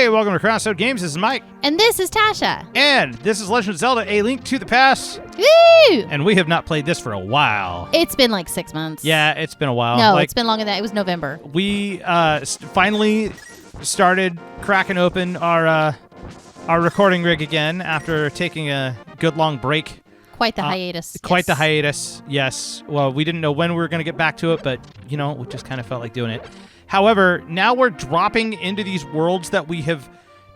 Hey, welcome to Chronosode Games. This is Mike. And this is Tasha. And this is Legend of Zelda, A Link to the Past. Woo! And we have not played this for a while. It's been like 6 months. Yeah, it's been a while. No, it's been longer than that. It was November. We finally started cracking open our recording rig again after taking a good long break. Quite the hiatus. Quite the hiatus, yes. Well, we didn't know when we were going to get back to it, but, we just kind of felt like doing it. However, now we're dropping into these worlds that we have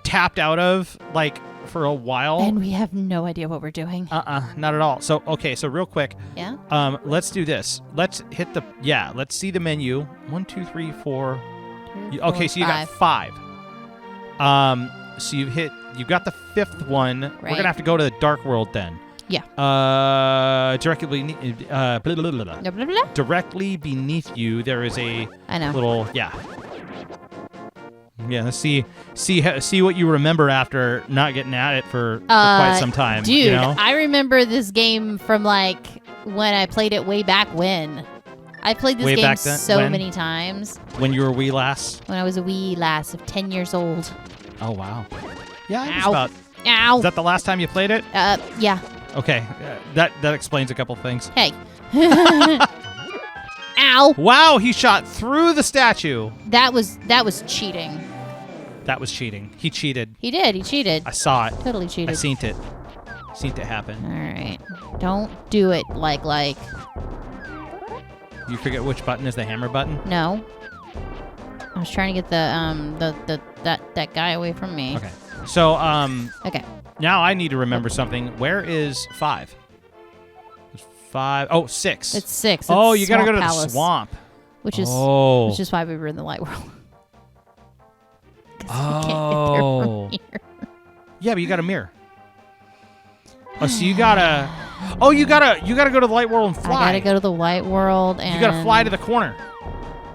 tapped out of, for a while. And we have no idea what we're doing. Not at all. So real quick. Yeah? Let's do this. Let's see the menu. 1, 2, 3, 4. Okay, so you got 5. So you've got the 5th one. Right. We're going to have to go to the Dark World then. Yeah. Directly beneath you, there is a little Yeah. Let's see what you remember after not getting at it for quite some time. Dude, I remember this game from when I played it way back when. I played this game so many times. When you were a wee lass? When I was a wee lass of 10 years old. Oh wow. Yeah, Ow. Ow. Is that the last time you played it? Yeah. Okay, that explains a couple things. Hey. Ow. Wow, he shot through the statue. That was cheating. That was cheating. He cheated. He did. He cheated. I saw it. Totally cheated. I seen it. Seen it happen. All right. Don't do it like. You forget which button is the hammer button? No. I was trying to get that guy away from me. Okay. So Okay. Now I need to remember something. Where is 5? 5. Oh, 6. It's 6. Oh, it's you gotta go to Palace, the swamp. which is why we were in the light world. Oh. Yeah, but you got a mirror. Oh, so you gotta. Oh, you gotta go to the light world and fly. I gotta go to the light world and. You gotta fly to the corner.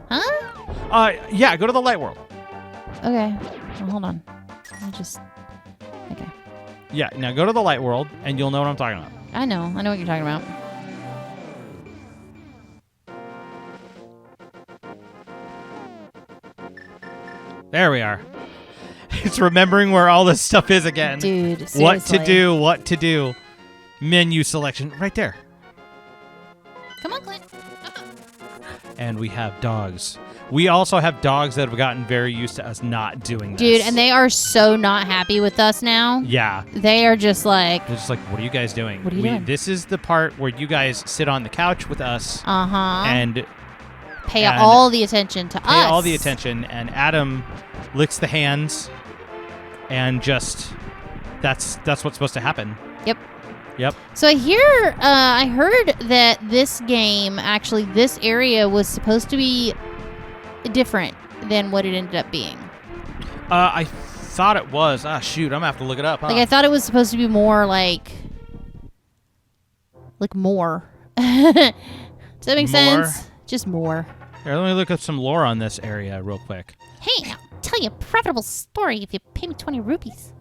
Huh? Yeah, go to the light world. Okay. Well, hold on. Okay. Yeah, now go to the light world, and you'll know what I'm talking about. I know what you're talking about. There we are. It's remembering where all this stuff is again. Dude, seriously. What to do. Menu selection, right there. Come on, Clint. And we have dogs. We also have dogs that have gotten very used to us not doing this. Dude, and they are so not happy with us now. Yeah. They are just like... They're just like, what are you guys doing? What are you doing? This is the part where you guys sit on the couch with us. And pay all the attention to us. Pay all the attention, and Adam licks the hands, and just... That's what's supposed to happen. Yep. So I heard that this game, actually, this area was supposed to be different than what it ended up being. I thought it was. Shoot, I'm gonna have to look it up. Huh? I thought it was supposed to be more like more. Does that make sense? Just more. Here, let me look up some lore on this area real quick. Hey, I'll tell you a profitable story if you pay me 20 rupees.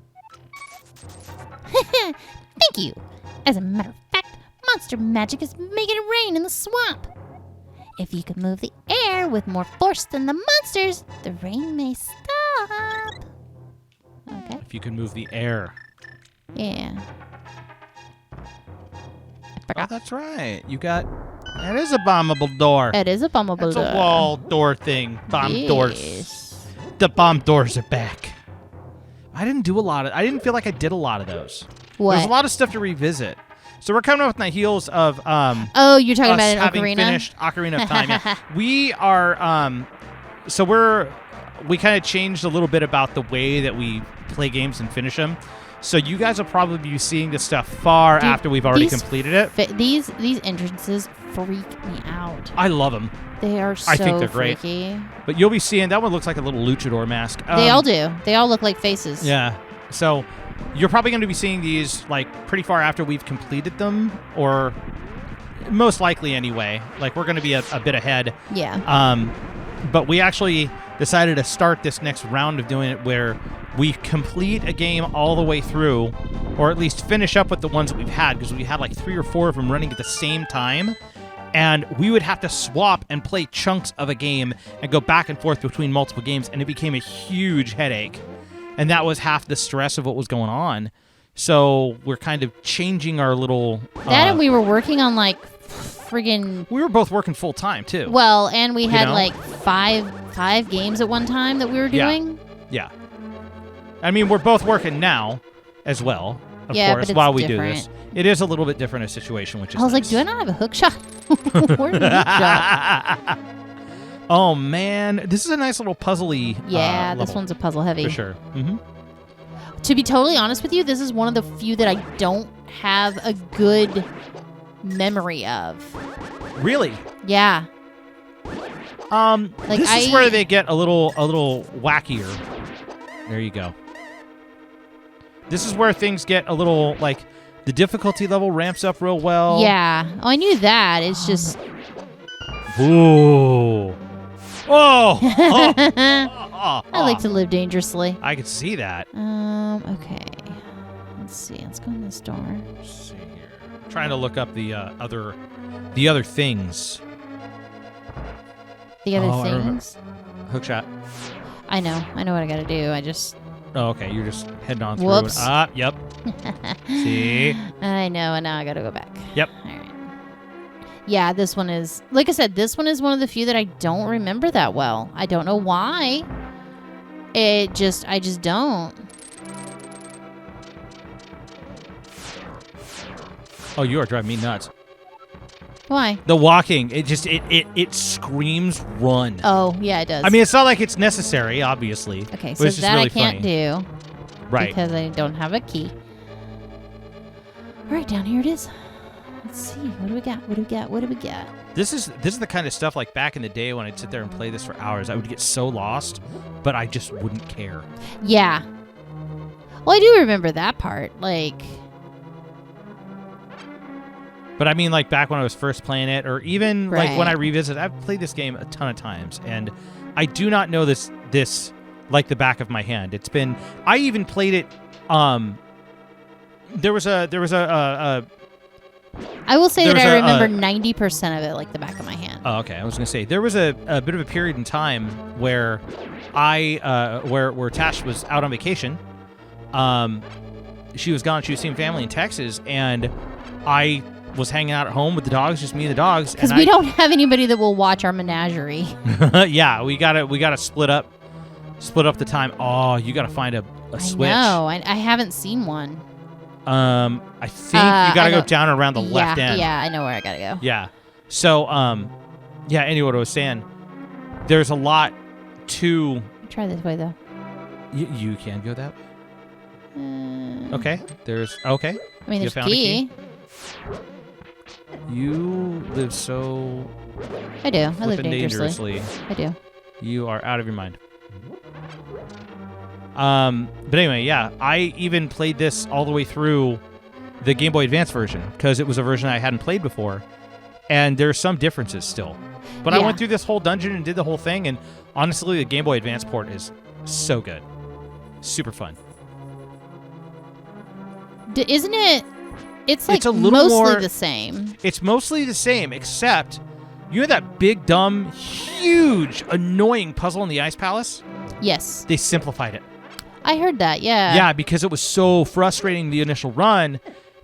Thank you. As a matter of fact, monster magic is making it rain in the swamp. If you can move the air with more force than the monsters, the rain may stop. Okay. If you can move the air. Yeah. Oh, that's right. That is a bombable door. It is a bombable door. It's a wall door thing. Bomb doors. The bomb doors are back. I didn't feel like I did a lot of those. What? There's a lot of stuff to revisit. So we're coming up with the heels of oh, you're talking about an having Ocarina? Finished Ocarina of Time. Yeah. We are we kind of changed a little bit about the way that we play games and finish them. So you guys will probably be seeing this stuff far after we've already completed it. These entrances freak me out. I love them. They are so I think they're freaky. great. But you'll be seeing that one looks like a little luchador mask. They all do. They all look like faces. Yeah. So you're probably going to be seeing these pretty far after we've completed them, or most likely anyway. We're going to be a bit ahead. Yeah. But we actually decided to start this next round of doing it where we complete a game all the way through, or at least finish up with the ones that we've had, because we had 3 or 4 of them running at the same time. And we would have to swap and play chunks of a game and go back and forth between multiple games, and it became a huge headache. and that was half the stress of what was going on. So we're kind of changing our little. That and we were working on like friggin'. We were both working full time too. Well, and we had know? like five games at one time that we were doing. Yeah. I mean, we're both working now, as well. Of course, but it's while we different. do this, it is a little bit different a situation, which is. I was nice. like, do I not have a hook shot? Where's the hook shot? Oh man, this is a nice little puzzly. Yeah, this level, one's a puzzle heavy. for sure. Mm-hmm. To be totally honest with you, this is one of the few that I don't have a good memory of. Really? Yeah. This is where they get a little wackier. There you go. This is where things get a little like the difficulty level ramps up real well. Yeah. Oh, I knew that. It's just. Ooh. Oh. I like to live dangerously. I could see that. Okay. Let's see. Let's go in this door. Let's see here. Trying to look up the other things. The other I remember. things. Hookshot. I know what I gotta do. I just. Oh, okay. You're just heading on through. Whoops. Yep. See? I know, and now I gotta go back. Yep. All right. Yeah, this one is, like I said, this one is one of the few that I don't remember that well. I don't know why. I just don't. Oh, you are driving me nuts. Why? The walking, it screams run. Oh, yeah, it does. I mean, it's not like it's necessary, obviously. Okay, but so it's just that really I can't funny. do. Right. Because I don't have a key. All right, down here it is. Let's see. What do we got? What do we got? What do we got? This is the kind of stuff like back in the day when I'd sit there and play this for hours. I would get so lost, but I just wouldn't care. Yeah. Well, I do remember that part. Like. But I mean, like back when I was first playing it, or even like when Right. I revisit, I've played this game a ton of times, and I do not know this like the back of my hand. It's been. I even played it. There was a. I will say There that was I a, remember 90% of it like the back of my hand. Oh, okay. I was gonna say there was a bit of a period in time where where Tash was out on vacation. She was gone. She was seeing family in Texas, and I was hanging out at home with the dogs, just me and the dogs. Because we don't have anybody that will watch our menagerie. Yeah, we gotta split up the time. Oh, you gotta find a switch. No, I haven't seen one. I think you gotta go down and around the left end. Yeah, I know where I gotta go. Yeah. So, yeah. Anyway, what I was saying, there's a lot to. Try this way though. You can go that way. Okay. There's okay. I mean, You there's found a key? key. You live so. I do. I live flippin' dangerously. I do. You are out of your mind. But anyway, yeah, I even played this all the way through the Game Boy Advance version because it was a version I hadn't played before, and there's some differences still. But I Yeah. went through this whole dungeon and did the whole thing, and honestly, the Game Boy Advance port is so good, super fun. Isn't it? It's like It's a little mostly more- the same. It's mostly the same, except you know that big, dumb, huge, annoying puzzle in the Ice Palace? Yes, They simplified it. I heard that. Yeah. Yeah, because it was so frustrating the initial run,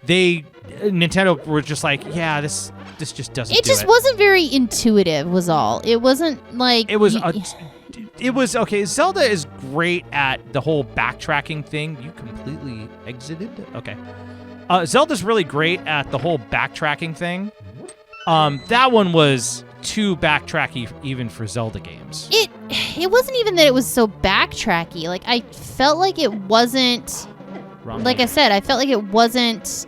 Nintendo were just like, yeah, this just doesn't. It just wasn't very intuitive. Was all. It wasn't like. It was. It was okay. Zelda is great at the whole backtracking thing. You completely exited. Okay. Zelda's really great at the whole backtracking thing. That one was too backtracky even for Zelda games. It wasn't even that it was so backtracky. Like I felt like it wasn't. Wrong Like way. I said, I felt like it wasn't.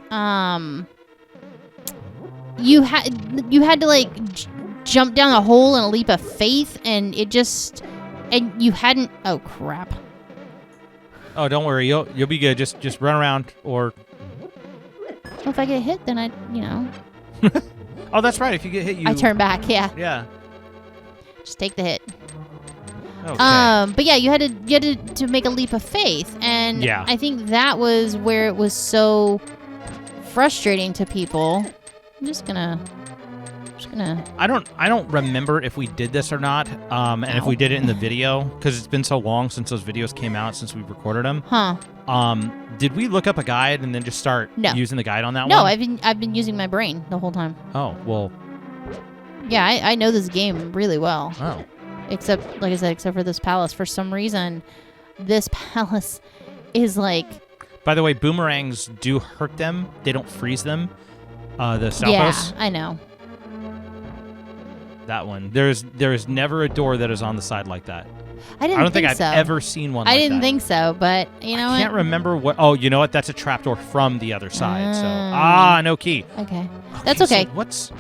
You had to like jump down a hole in a leap of faith, and it just. And you hadn't. Oh crap! Oh, don't worry. You'll be good. Just run around or. Well, if I get hit, then Oh, that's right. If you get hit, you. I turn back. Yeah, Yeah. just take the hit. Okay. But yeah, you had to make a leap of faith, and Yeah. I think that was where it was so frustrating to people. I'm just gonna just gonna. I don't remember if we did this or not, and if we did it in the video, because it's been so long since those videos came out, since we recorded them. Huh. Did we look up a guide and then just start using the guide on that one? No, I've been using my brain the whole time. Oh, well. Yeah, I know this game really well. Oh. Except, like I said, except for this palace. For some reason, this palace is like... By the way, boomerangs do hurt them. They don't freeze them. The Stalpos. Yeah, I know. That one. There's never a door that is on the side like that. I don't think I've so. ever seen one like I didn't that. think so, but you know I can't remember what... Oh, you know what? That's a trapdoor from the other side. So, no key. Okay. That's okay. So what's...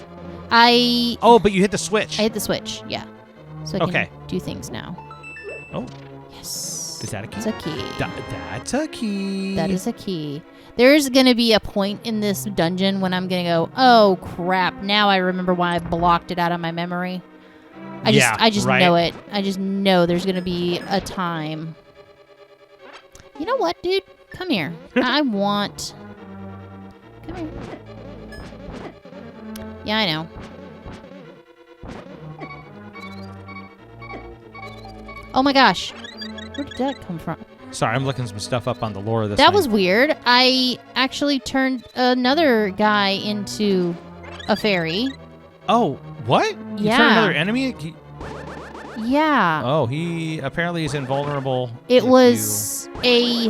Oh, but you hit the switch. I hit the switch, yeah. So I can do things now. Oh. Yes. Is that a key? It's a key. That's a key. That is a key. There's going to be a point in this dungeon when I'm going to go, oh, crap. Now I remember why I blocked it out of my memory. I just know it. I just know there's going to be a time. You know what, dude? Come here. Come here. Yeah, I know. Oh my gosh. Where did that come from? Sorry, I'm looking some stuff up on the lore of this That thing. was weird. I actually turned another guy into a fairy. Oh, what? You Yeah. turned another enemy? Yeah. Oh, he apparently is invulnerable. It was a...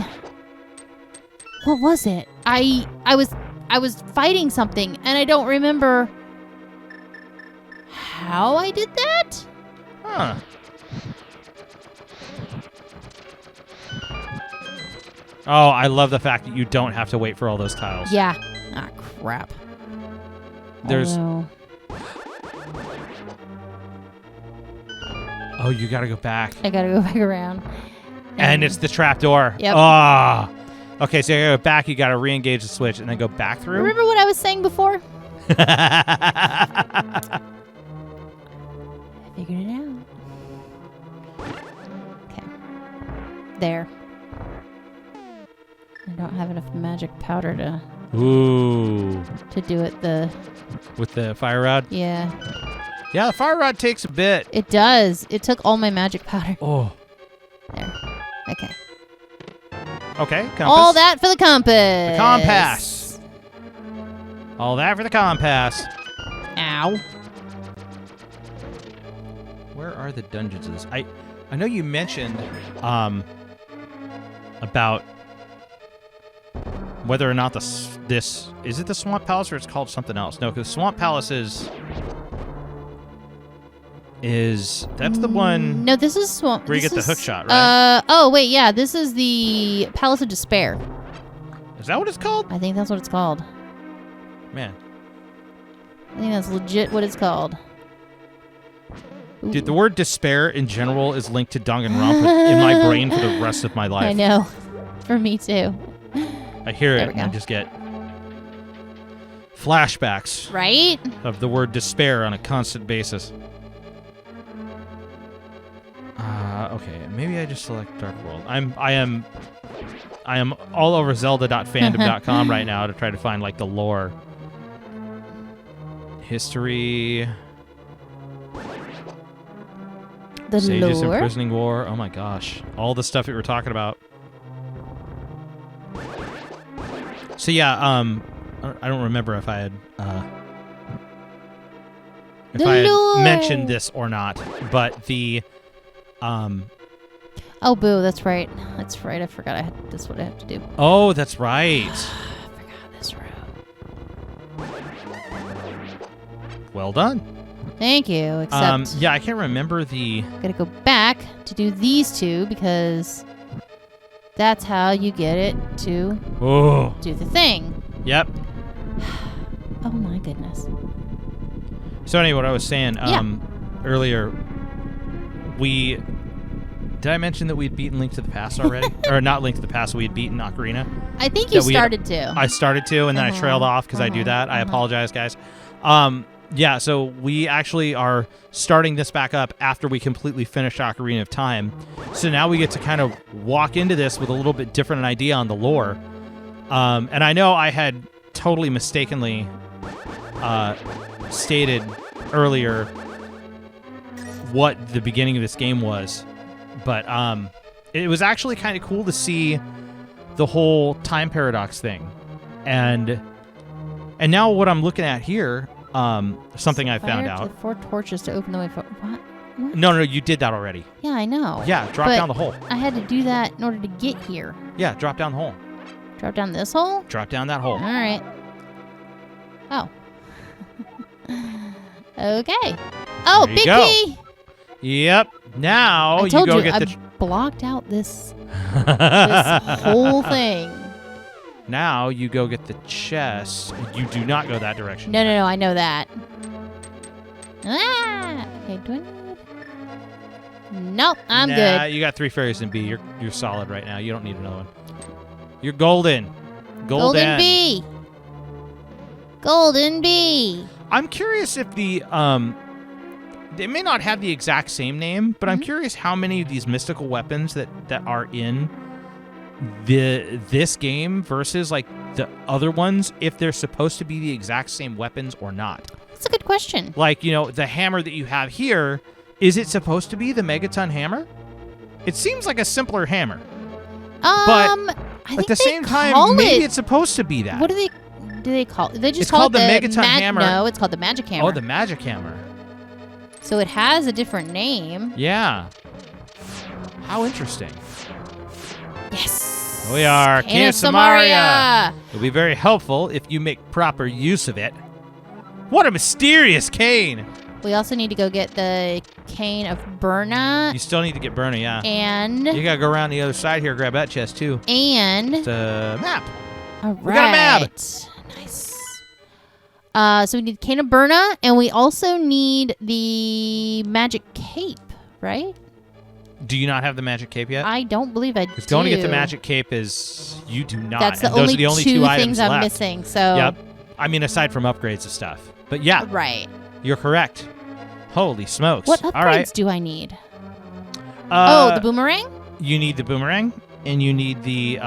What was it? I was fighting something, and I don't remember how I did that. Huh. Oh, I love the fact that you don't have to wait for all those tiles. Yeah. Ah, crap. There's... Although... Oh, you gotta go back. I gotta go back around. And it's the trapdoor. Yep. Ah. Okay, so you gotta go back, you gotta re-engage the switch, and then go back through? Remember what I was saying before? I figured it out. Okay. There. I don't have enough magic powder Ooh. to do it With the fire rod? Yeah. Yeah, the fire rod takes a bit. It does. It took all my magic powder. Oh. There. Okay. Okay, compass. All that for the compass. The compass. All that for the compass. Ow. Where are the dungeons of this? I know you mentioned about whether or not this is it the Swamp Palace or it's called something else. No, because Swamp Palace is that's the one. No, this is Swamp. Where you get the hook shot, right? Oh wait, yeah, this is the Palace of Despair. Is that what it's called? I think that's what it's called. Man. I think that's legit what it's called. Ooh. Dude, the word despair in general is linked to Danganronpa in my brain for the rest of my life. I know. For me too. I hear There it we and I go. just get flashbacks Right? of the word despair on a constant basis. Okay, maybe I just select Dark World. I am all over Zelda.fandom.com right now to try to find like the lore. History. The Sages lore. imprisoning war. Oh my gosh. All the stuff that we were talking about. So yeah, I don't remember if I had lore. mentioned this or not, but the Oh, boo, that's right. That's right. I forgot that's what I have to do. Oh, that's right. I forgot this room. Well done. Thank you. Except yeah, I can't remember the gotta go back to do these two because that's how you get it to do the thing. Yep. Oh my goodness. So anyway, what I was saying earlier, did I mention that we'd beaten Link to the Past already? Or not Link to the Past, we had beaten Ocarina? I think you started to. I started to, and then I trailed off because I do that. I apologize, guys. Yeah, so we actually are starting this back up after we completely finished Ocarina of Time. So now we get to kind of walk into this with a little bit different an idea on the lore. And I know I had totally mistakenly stated earlier what the beginning of this game was, but it was actually kind of cool to see the whole time paradox thing, and now what I'm looking at here, something I found out. 4 torches to open the way for what? No, you did that already. Yeah, I know. Yeah, drop But down the hole. I had to do that in order to get here. Yeah, drop down the hole. Drop down this hole? Drop down that hole. All right. Oh. Okay. Oh, There you big go. key. Yep. Now I told you go you, get I the. blocked out this this whole thing. Now you go get the chest. You do not go that direction. No, I know that. Ah! Okay, do I need... Nope, I'm Nah, good. you got 3 fairies in B. You're solid right now. You don't need another one. You're golden. Golden bee. Golden bee. I'm curious if the they may not have the exact same name, but I'm curious how many of these mystical weapons that are in this game versus like the other ones, if they're supposed to be the exact same weapons or not. That's a good question. Like, the hammer that you have here, is it supposed to be the Megaton hammer? It seems like a simpler hammer. I think At the they same time, call maybe it, it's supposed to be that. What do they call it? They just It's call called it the Megaton hammer. No, it's called the magic hammer. Oh, the magic hammer. So it has a different name. Yeah. How interesting. Yes. We are Cane of Samaria. Samaria. It'll be very helpful if you make proper use of it. What a mysterious cane. We also need to go get the cane of Burna. You still need to get Burna, yeah. And You gotta go around the other side here, grab that chest too. and The map. all right. We got a map. Nice. So we need cane of Burna, and we also need the magic cape, right? Do you not have the magic cape yet? I don't believe I do. Because going to get the magic cape is you do not. That's the and those only, are the only two items things I'm left. missing. So Yep. I mean, aside from upgrades and stuff. But yeah, right. you're correct. Holy smokes. What upgrades All right. do I need? Uh, the boomerang? You need the boomerang, and you need the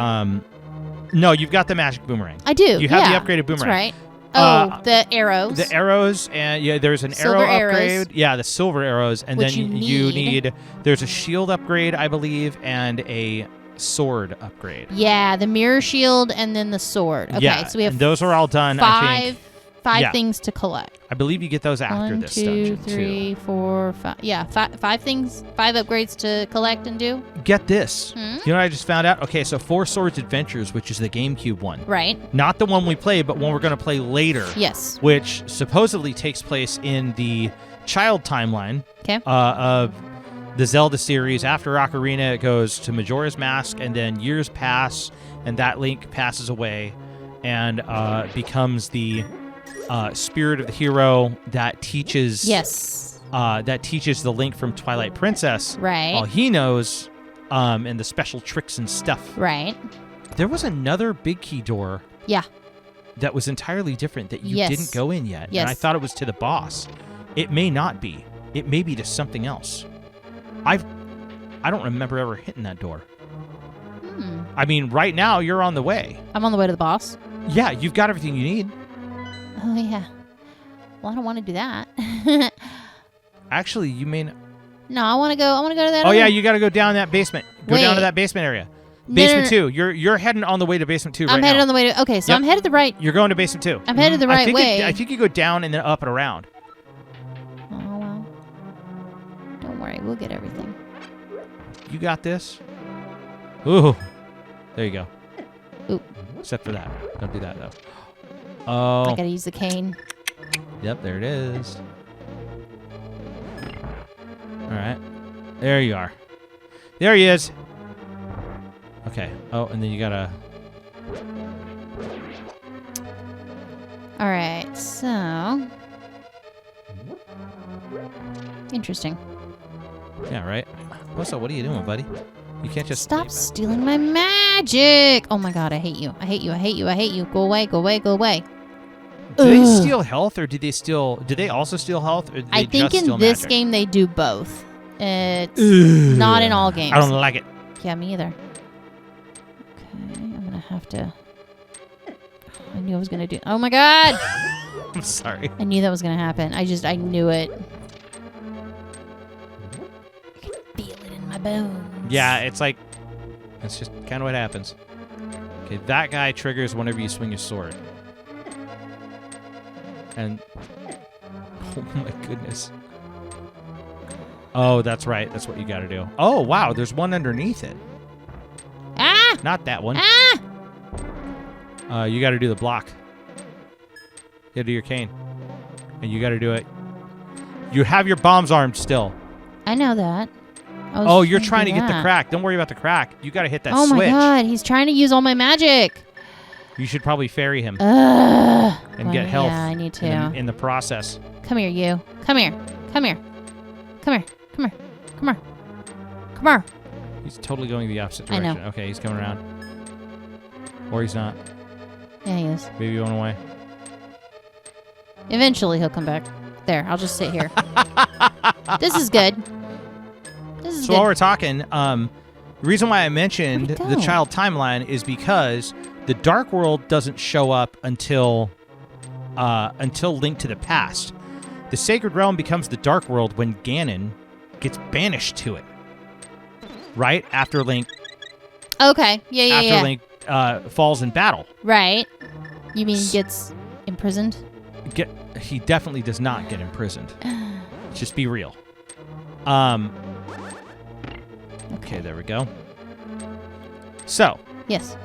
no, you've got the magic boomerang. I do. You have yeah, the upgraded boomerang. That's right. Oh, the arrows. The arrows, and yeah, there's an Silver arrow arrows. upgrade. Yeah, the silver arrows, and Which then you need. There's a shield upgrade, I believe, and a sword upgrade. Yeah, the mirror shield and then the sword. Okay, Yeah, so we have and those are all done. I think. five Yeah. things to collect. I believe you get those after 1, this 2, dungeon 3, 4, 5. Yeah, five things, 5 upgrades to collect and do. too. Get this. Hmm? You know what I just found out? Okay, so 4 Swords Adventures, which is the GameCube one. Right. Not the one we played, but one we're going to play later. Yes. Which supposedly takes place in the child timeline Okay. of the Zelda series. After Ocarina, it goes to Majora's Mask, and then years pass, and that Link passes away and becomes the spirit of the hero that teaches Yes. that teaches the Link from Twilight Princess Right. all he knows, and the special tricks and stuff. Right. There was another big key door Yeah. that was entirely different that you Yes. didn't go in yet. Yes. And I thought it was to the boss. It may not be. It may be to something else. I don't remember ever hitting that door. I mean, right now you're on the way. I'm on the way to the boss. Yeah, you've got everything you need. Oh yeah. Well, I don't want to do that. Actually, you may not. No, I want to go. I want to go to that. Oh other- yeah, you got to go down that basement. Go down to Wait. that basement area. No, Basement no, no. 2. You're heading on the way to basement 2 right I'm now. headed on the way to. Okay, so Yep. I'm headed the right. You're going to basement 2. I'm headed the right way. I think you go down and then up and around. Oh well. Don't worry, we'll get everything. You got this. Ooh. There you go. Ooh. Except for that. Don't do that, though. Oh. I gotta use the cane. Yep, there it is. All right. There you are. There he is. Okay. Oh, and then you gotta... All right, so interesting. Yeah, right? What's up? What are you doing, buddy? You can't just... Stop stealing my magic! Oh my god, I hate you. I hate you. I hate you. I hate you. Go away. Go away. Go away. Do they Ugh. steal health, or did they steal... Did they also steal health, or did they I think just steal in this magic? game they do both. It's Ugh. not in all games. I don't like it. Yeah, me either. Okay, I'm gonna have to. I knew I was gonna do. Oh my god! I'm sorry. I knew that was going to happen. I knew it. I can feel it in my bones. Yeah, it's like, that's just kind of what happens. Okay, that guy triggers whenever you swing your sword. And, oh my goodness. Oh, that's right. That's what you got to do. Oh, wow, there's one underneath it. Ah! Not that one. Ah! You got to do the block. You got to do your cane. And you got to do it. You have your bombs armed still. I know that. Oh, you're trying to get the crack. Don't worry about the crack. You got to hit that switch. Oh my god, he's trying to use all my magic. You should probably ferry him And get health. Yeah, I need to. In the process. Come here, you. Come here. Come here. Come here. Come here. Come here. Come here. He's totally going the opposite I direction. know. Okay, he's coming around. Or he's not. Yeah, he is. Maybe he went away. Eventually he'll come back. There, I'll just sit here. This is good. This is So good. while we're talking, the reason why I mentioned Where'd it the go? child timeline is because the Dark World doesn't show up until Link to the Past. The Sacred Realm becomes the Dark World when Ganon gets banished to it. Right? After Link Okay. Yeah. Link falls in battle. Right. You mean he gets imprisoned? He definitely does not get imprisoned. Just be real. Okay, there we go. So, Yes.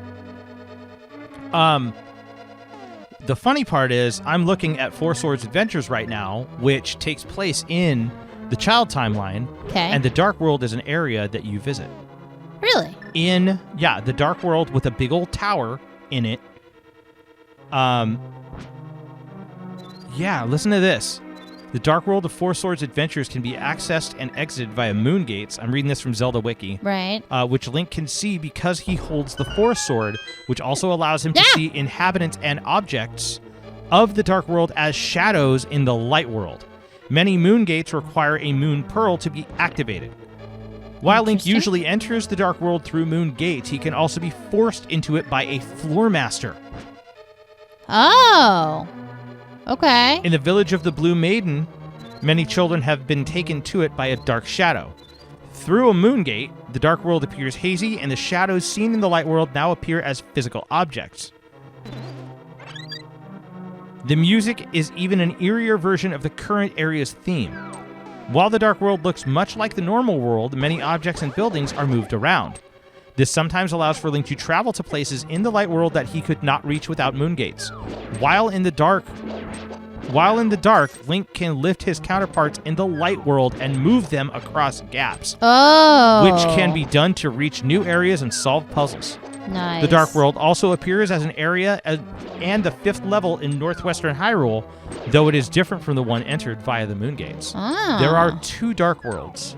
the funny part is I'm looking at Four Swords Adventures right now, which takes place in the child timeline, Okay. and the Dark World is an area that you visit. Really? In the Dark World with a big old tower in it. Listen to this. The Dark World of Four Swords Adventures can be accessed and exited via moon gates. I'm reading this from Zelda Wiki. Right. Which Link can see because he holds the Force Sword, which also allows him to see inhabitants and objects of the Dark World as shadows in the Light World. Many moon gates require a moon pearl to be activated. While Link Interesting. usually enters the Dark World through moon gates, he can also be forced into it by a floor master. Oh. Okay. In the village of the Blue Maiden, many children have been taken to it by a dark shadow. Through a moon gate, the Dark World appears hazy, and the shadows seen in the Light World now appear as physical objects. The music is even an eerier version of the current area's theme. While the Dark World looks much like the normal world, many objects and buildings are moved around. This sometimes allows for Link to travel to places in the Light World that he could not reach without moon gates. While in the dark, Link can lift his counterparts in the Light World and move them across gaps, Oh. which can be done to reach new areas and solve puzzles. Nice. The Dark World also appears as an area and the 5th level in northwestern Hyrule, though it is different from the one entered via the moon gates. Ah. There are 2 Dark Worlds.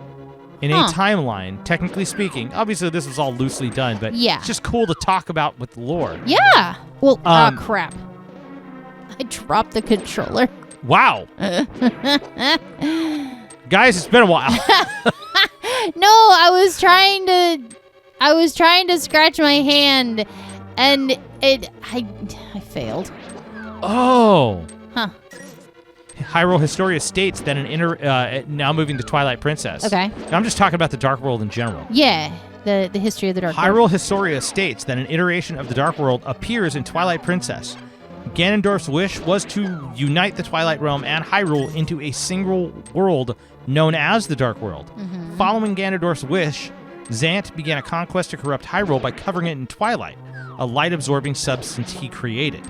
In a timeline, technically speaking, obviously this was all loosely done, but Yeah. it's just cool to talk about with lore. Yeah. Well, crap. I dropped the controller. Wow. Guys, it's been a while. No, I was trying to scratch my hand, and I failed. Oh. Huh. Hyrule Historia states that now moving to Twilight Princess. Okay. I'm just talking about the Dark World in general. Yeah. The history of the Dark World. Hyrule Historia states that an iteration of the Dark World appears in Twilight Princess. Ganondorf's wish was to unite the Twilight Realm and Hyrule into a single world known as the Dark World. Mm-hmm. Following Ganondorf's wish, Zant began a conquest to corrupt Hyrule by covering it in twilight, a light-absorbing substance he created.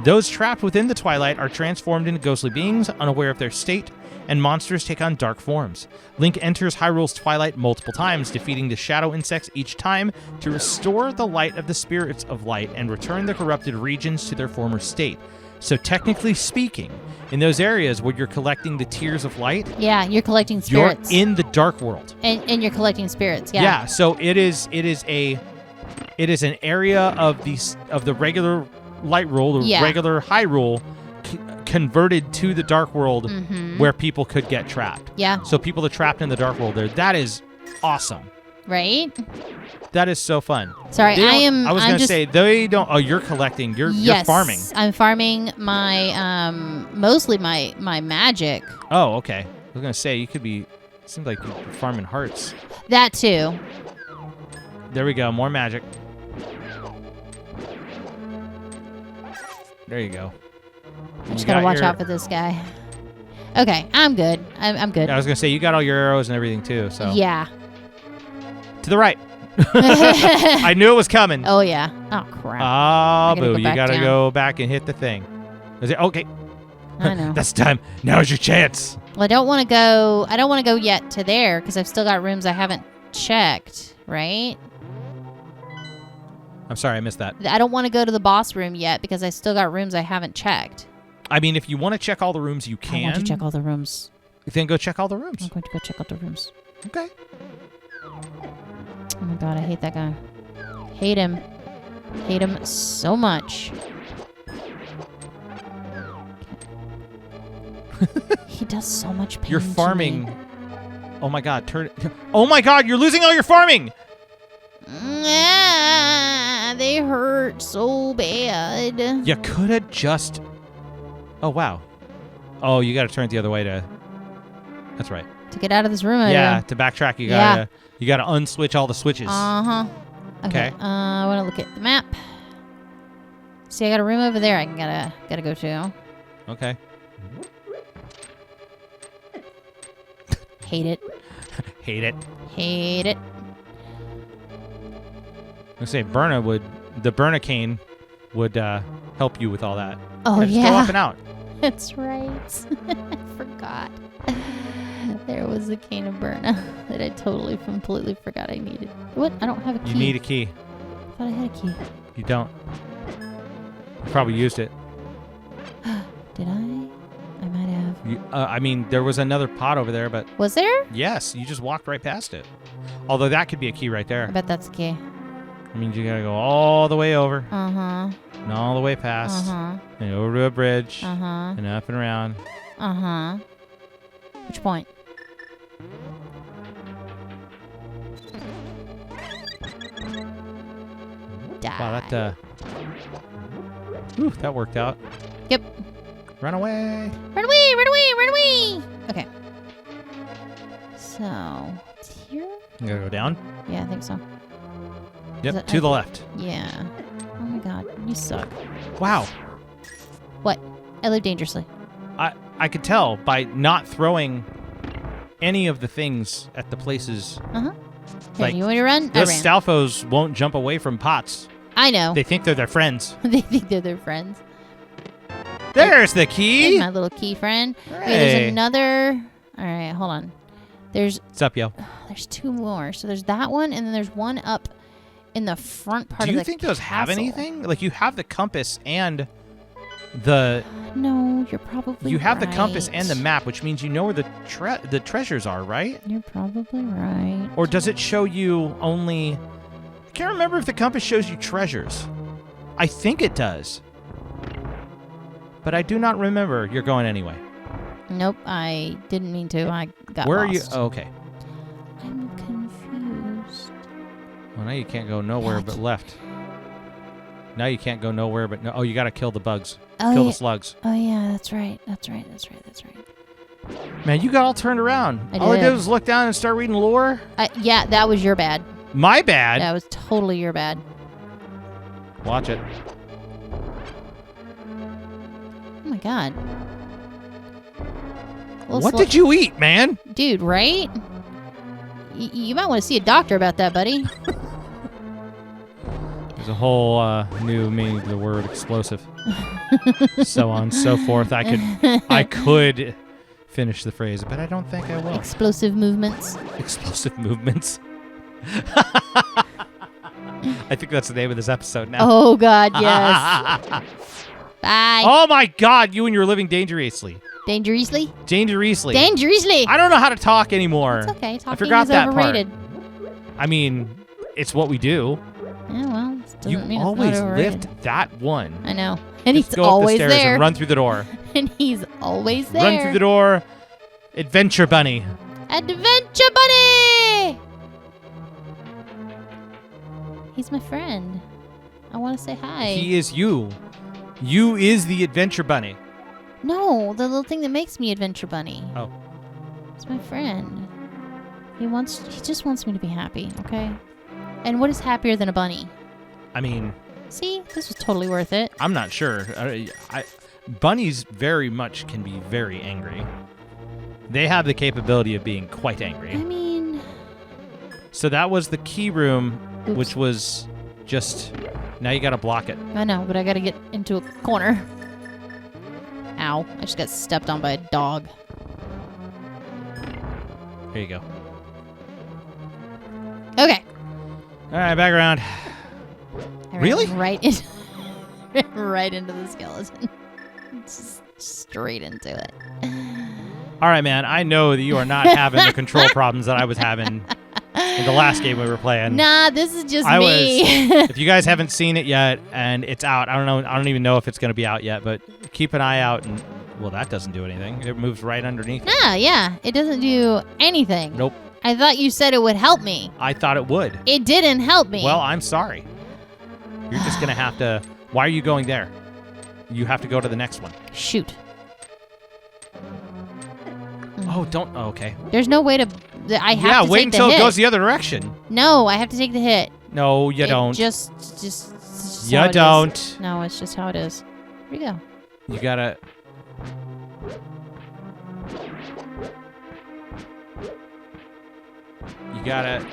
Those trapped within the twilight are transformed into ghostly beings, unaware of their state, and monsters take on dark forms. Link enters Hyrule's twilight multiple times, defeating the shadow insects each time to restore the light of the spirits of light and return the corrupted regions to their former state. So technically speaking, in those areas where you're collecting the tears of light, Yeah, you're collecting spirits. you're in the Dark World. And you're collecting spirits. Yeah. Yeah, so it is an area of the regular Light World, or Yeah. regular Hyrule, converted to the Dark World, Mm-hmm. where people could get trapped. Yeah. So people are trapped in the Dark World there. That is awesome. Right? That is so fun. Sorry, I was I'm going to just, say, they don't... Oh, you're collecting. You're farming. I'm farming my, mostly my magic. Oh, okay. I was going to say, you could be... Seems like you're farming hearts. That too. There we go. More magic. There you go. Just gotta watch out for this guy. Okay, I'm good. I'm good. I was going to say, you got all your arrows and everything, too, so... Yeah. To the right. I knew it was coming. Oh, yeah. Oh, crap. Oh, boo. You got to down. go back and hit the thing. Is it? Okay. I know. That's time. Now's your chance. Well, I don't want to go yet to there because I've still got rooms I haven't checked, right? I'm sorry, I missed that. I don't want to go to the boss room yet because I still got rooms I haven't checked. I mean, if you want to check all the rooms, you can. I want to check all the rooms. Then go check all the rooms. I'm going to go check out the rooms. Okay. Oh my god, I hate that guy. Hate him. Hate him so much. He does so much pain. You're to farming. me. Oh my god, Oh my god, you're losing all your farming! They hurt so bad. You could have just... Oh, wow. Oh, you got to turn it the other way to... That's right. To get out of this room, To backtrack, you gotta unswitch all the switches. Uh-huh. Okay. I want to look at the map. See, I got a room over there I gotta go to. Okay. Hate it. Hate it. Hate it. I say the Burnicane would help you with all that. Oh, Just go up and out. That's right. I forgot. There was a cane of Burna that I totally, completely forgot I needed. What? I don't have a key. You need a key. I thought I had a key. You don't. You probably used it. Did I? I might have. I mean, there was another pot over there, but... Was there? Yes, you just walked right past it. Although that could be a key right there. I bet that's the key. I mean, you gotta go all the way over. Uh-huh. And all the way past. Uh-huh. And over to a bridge. Uh-huh. And up and around. Uh-huh. Which point? Die. Wow, that, Ooh, that worked out. Yep. Run away. Run away, run away, run away! Okay. So, it's here? You gotta go down? Yeah, I think so. Yep, to the left. Yeah. Oh my god, you suck. Wow. What? I live dangerously. I could tell by not throwing any of the things at the places. Uh-huh. Hey, Like, you want me to run? I Those ran. Stalfos won't jump away from pots. I know. They think they're their friends. They think they're their friends. There's the There's key. my little key friend. Hey. Wait, there's another... Alright, hold on. What's up, yo? There's two more. So there's that one, and then there's one up in the front part Do of you the think those have castle. anything? Like, you have the compass and the... No, you're probably You have the compass right. and the map, which means you know where the treasures are, right? You're probably right. Or does it show you only... I can't remember if the compass shows you treasures. I think it does. But I do not remember. You're going anyway. Nope, I didn't mean to. I got Where lost. are you? Oh, okay. I'm confused. Well, now you can't go nowhere but left. Now you can't go nowhere but... No. Oh, you got to kill the bugs. Oh, Kill yeah. the slugs. Oh, yeah, that's right. That's right. That's right. That's right. Man, you got all turned around. I All I did. did was look down and start reading lore. Yeah, that was your bad. My bad. That was totally your bad. Watch it. Oh, my God. What did you eat, man? Dude, right? You might want to see a doctor about that, buddy. There's a whole new meaning to the word explosive. So on and so forth. I could finish the phrase, but I don't think I will. Explosive movements. Explosive movements. I think that's the name of this episode now. Oh, God, yes. Bye. Oh, my God. You and your living dangerously. Dangerously? Dangerously. Dangerously. I don't know how to talk anymore. It's okay. Talking I forgot is that overrated. part. I mean, it's what we do. Yeah, well, it doesn't You mean it's always not overrated. lift that one. I know. And Just he's go up the always stairs there. and run through the door. And he's always there. Run through the door. Adventure Bunny. Adventure Bunny! He's my friend. I want to say hi. He is you. You is the adventure bunny. No, the little thing that makes me Adventure Bunny. Oh. It's my friend. He just wants me to be happy, okay? And what is happier than a bunny? I mean... See? This was totally worth it. I'm not sure. Bunnies very much can be very angry. They have the capability of being quite angry. I mean... So that was the key room, Oops. which was just... Now you gotta block it. I know, but I gotta get into a corner. Ow. I just got stepped on by a dog. Here you go. Okay. All right, back around. I Really? ran right in, right into the skeleton. Just straight into it. All right, man. I know that you are not having the control problems that I was having in the last game we were playing. Nah, this is just me. If you guys haven't seen it yet and it's out, I don't know. I don't even know if it's going to be out yet, but keep an eye out. And well, that doesn't do anything. It moves right underneath. Nah, yeah. It doesn't do anything. Nope. I thought you said it would help me. I thought it would. It didn't help me. Well, I'm sorry. You're just going to have to... Why are you going there? You have to go to the next one. Shoot. Oh, don't... Oh, okay. There's no way to... I have to take the hit. Yeah, wait until it goes the other direction. No, I have to take the hit. No, you don't. Just You how it don't. is. No, it's just how it is. Here we go. You gotta... You gotta...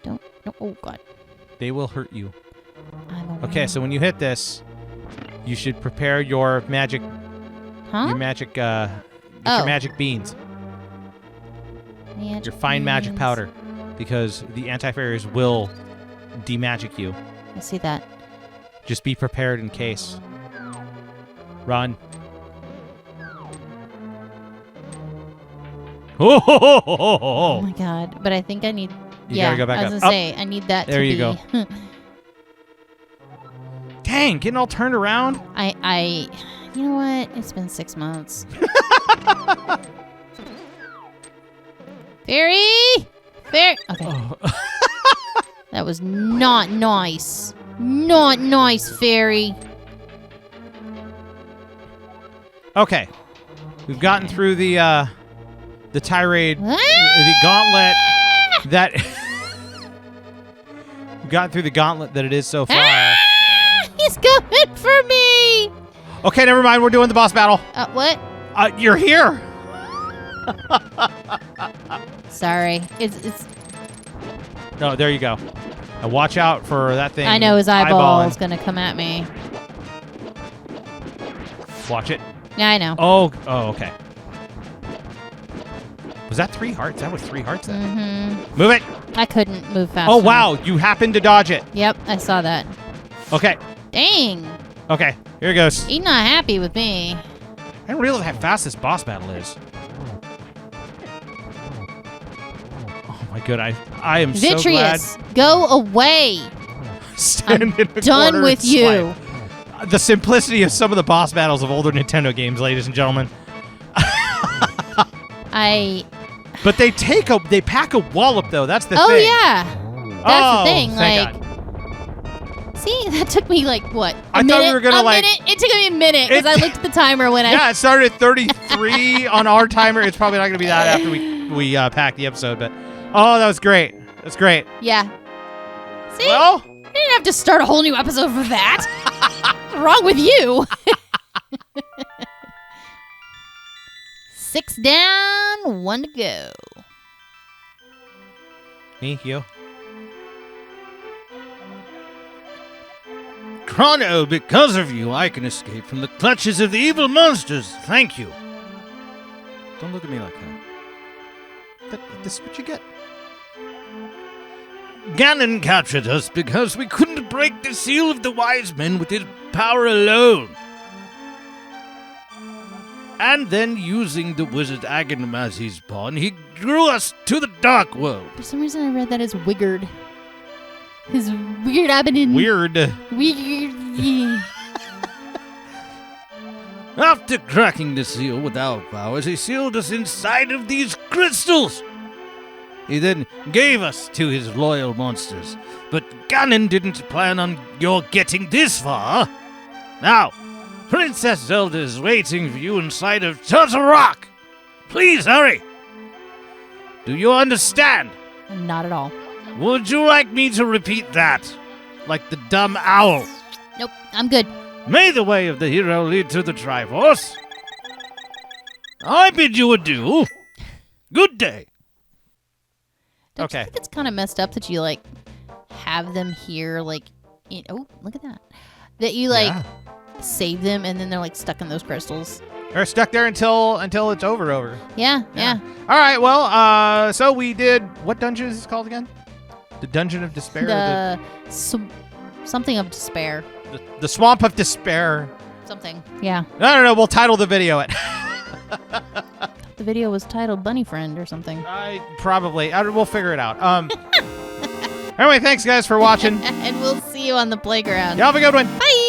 Don't... No, oh, God. They will hurt you. I'm aware. Okay, so when you hit this, you should prepare your magic... Huh? Your magic, get your magic beans. Magic Your fine magic beans. powder. Because the anti-fairies will demagic you. I see that. Just be prepared in case. Run. Oh my God. But I think I need... You yeah, gotta go back I was up. gonna say, I need that There to you be... go. Dang, getting all turned around. You know what? It's been 6 months. Fairy! Okay. Oh. That was not nice. Not nice, Fairy. Okay. We've gotten through the tirade, Ah! the gauntlet that... We've gotten through the gauntlet that it is so far. Ah! He's coming for me! Okay, never mind. We're doing the boss battle. What? You're here. Sorry. It's. No, there you go. Now watch out for that thing. I know his eyeball is eyeballing. gonna come at me. Watch it. Yeah, I know. Oh, okay. Was that 3 hearts? That was 3 hearts then. Mm-hmm. Move it. I couldn't move fast Oh, enough. wow. You happened to dodge it. Yep, I saw that. Okay. Dang. Okay. Here it goes. He's not happy with me. I didn't realize how fast this boss battle is. Oh, my God. I am Vitreous, so glad. go away. Stand I'm in the done corner with and you. swipe. The simplicity of some of the boss battles of older Nintendo games, ladies and gentlemen. But they pack a wallop though. That's the thing. Oh yeah. That's the thing. Thank Like, God. see, that took me like what? I thought we were gonna, like- minute? It took me a minute because I looked at the timer when Yeah, it started at 33 on our timer. It's probably not going to be that after we pack the episode, but oh, that was great. That's great. Yeah. See, Well, you didn't have to start a whole new episode for that. What's wrong with you? 6 down, 1 to go. me, you. Chrono, because of you, I can escape from the clutches of the evil monsters. Thank you. Don't look at me like that. This is what you get. Ganon captured us because we couldn't break the seal of the wise men with his power alone. And then, using the wizard Aghanim as his pawn, he drew us to the dark world. For some reason, I read that as Wiggered. His weird abdomen. Weird. Weird. After cracking the seal with our powers, he sealed us inside of these crystals. He then gave us to his loyal monsters. But Ganon didn't plan on your getting this far. Now, Princess Zelda is waiting for you inside of Turtle Rock. Please hurry. Do you understand? Not at all. Would you like me to repeat that? Like the dumb owl. Nope, I'm good. May the way of the hero lead to the Triforce. I bid you adieu. Good day. Don't you Okay. think it's kind of messed up that you, like, have them here, like, oh, look at that. That you, like, Yeah. save them and then they're, like, stuck in those crystals. They're stuck there until it's over. Yeah. All right, well, so we did, what dungeon is this called again? The Dungeon of Despair? Something of despair. The Swamp of Despair. Something. Yeah. I don't know, we'll title the video it. The video was titled Bunny Friend or something. We'll figure it out. Anyway, thanks guys for watching. And we'll see you on the playground. Y'all have a good one. Bye.